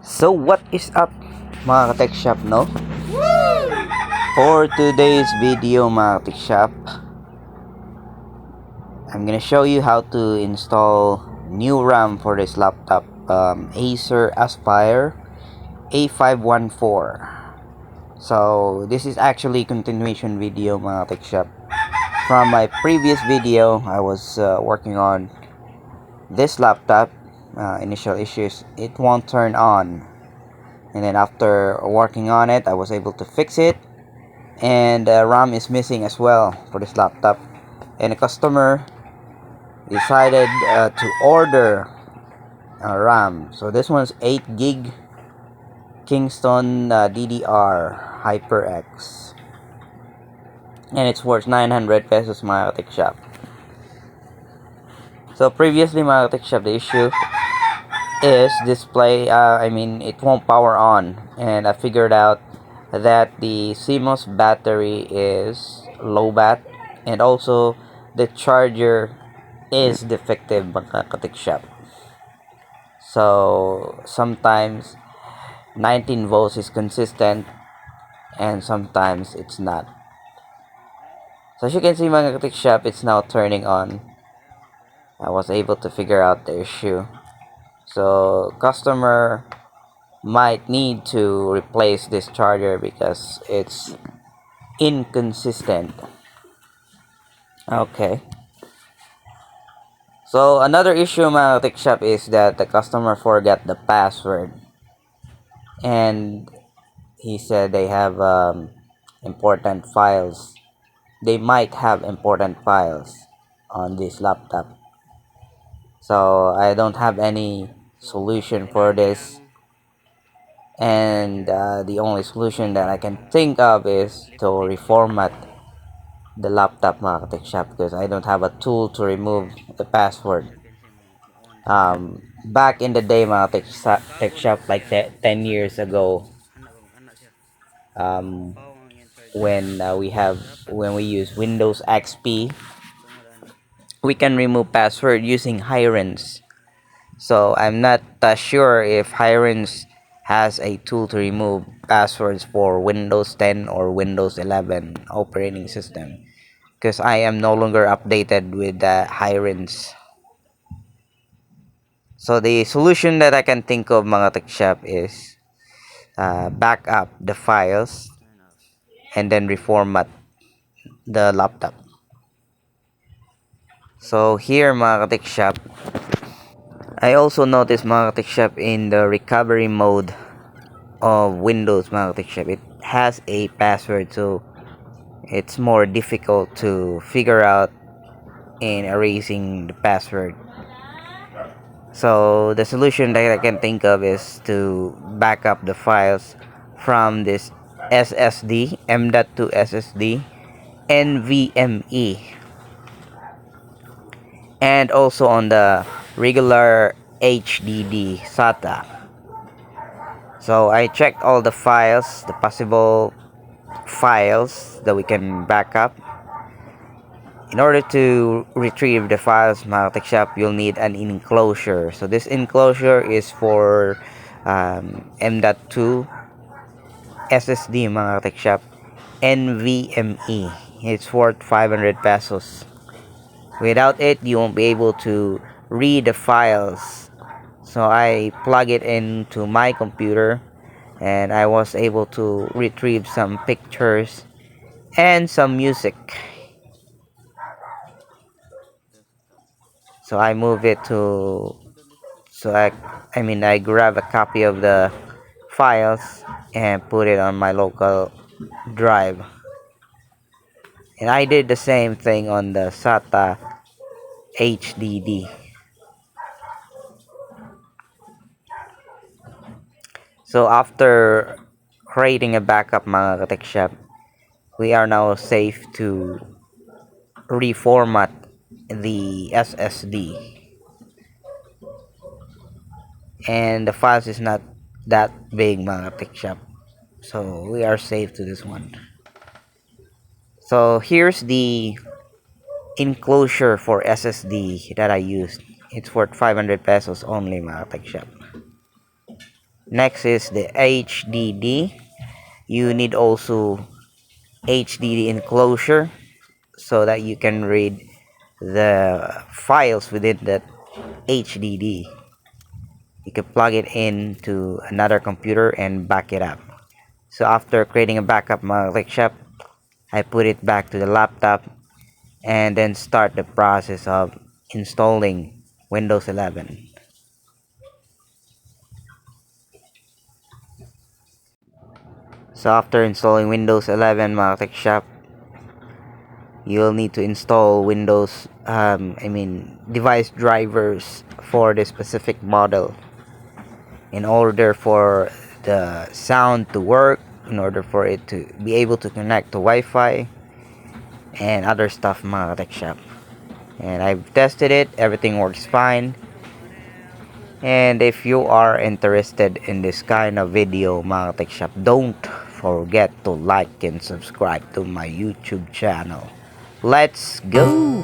So what is up mga ka-tech shop, no? For today's video mga ka-tech shop, I'm gonna show you how to install new RAM for this laptop, Acer Aspire A514. So this is actually continuation video mga ka-tech shop. From my previous video, I was working on this laptop. Initial issues, it won't turn on, and then after working on it, I was able to fix it, and RAM is missing as well for this laptop, and a customer decided to order RAM. So this one's 8 gig Kingston DDR HyperX, and it's worth 900 pesos mga tech shop. So previously mga tech shop, the issue is display, it won't power on, and I figured out that the CMOS battery is low bat, and also the charger is defective mga ka-tech shop. So sometimes 19 volts is consistent and sometimes it's not. So as you can see mga ka-tech shop, it's now turning on. I was able to figure out the issue. So customer might need to replace this charger because it's inconsistent. Okay. So another issue mga tech shop is that the customer forgot the password, and he said they have important files. They might have important files on this laptop. So I don't have any solution for this, and the only solution that I can think of is to reformat the laptop mga tech shop, because I don't have a tool to remove the password. Back in the day mga tech shop, like 10 years ago, when we use Windows XP, we can remove password using Hirens. So I'm not sure if Hirens has a tool to remove passwords for Windows 10 or Windows 11 operating system, because I am no longer updated with Hirens. So the solution that I can think of mga tech shop is back up the files and then reformat the laptop. So here mga tech shop, I also noticed mga tech shop, in the recovery mode of Windows mga tech shop, it has a password, so it's more difficult to figure out in erasing the password. So the solution that I can think of is to back up the files from this SSD, M.2 SSD, NVME, and also on the regular HDD SATA. So I checked all the files, the possible files that we can back up. In order to retrieve the files mga tech shop, you'll need an enclosure. So this enclosure is for M.2 SSD mga tech shop, NVME. It's worth 500 pesos. Without it, you won't be able to read the files. So I plug it into my computer, and I was able to retrieve some pictures and some music. So I move it to, I grab a copy of the files and put it on my local drive. And I did the same thing on the SATA HDD. So after creating a backup mga tech shop, we are now safe to reformat the SSD, and the files is not that big mga tech shop, so we are safe to this one. So here's the enclosure for SSD that I used. It's worth 500 pesos only mga tech shop. Next is the HDD. You need also HDD enclosure so that you can read the files within that HDD. You can plug it into another computer and back it up. So after creating a backup shop, I put it back to the laptop and then start the process of installing Windows 11. So after installing Windows 11 shop, you'll need to install Windows device drivers for the specific model in order for the sound to work, in order for it to be able to connect to Wi-Fi and other stuff mga tech shop. And I've tested it, everything works fine. And if you are interested in this kind of video mga tech shop, don't forget to like and subscribe to my YouTube channel. Let's go!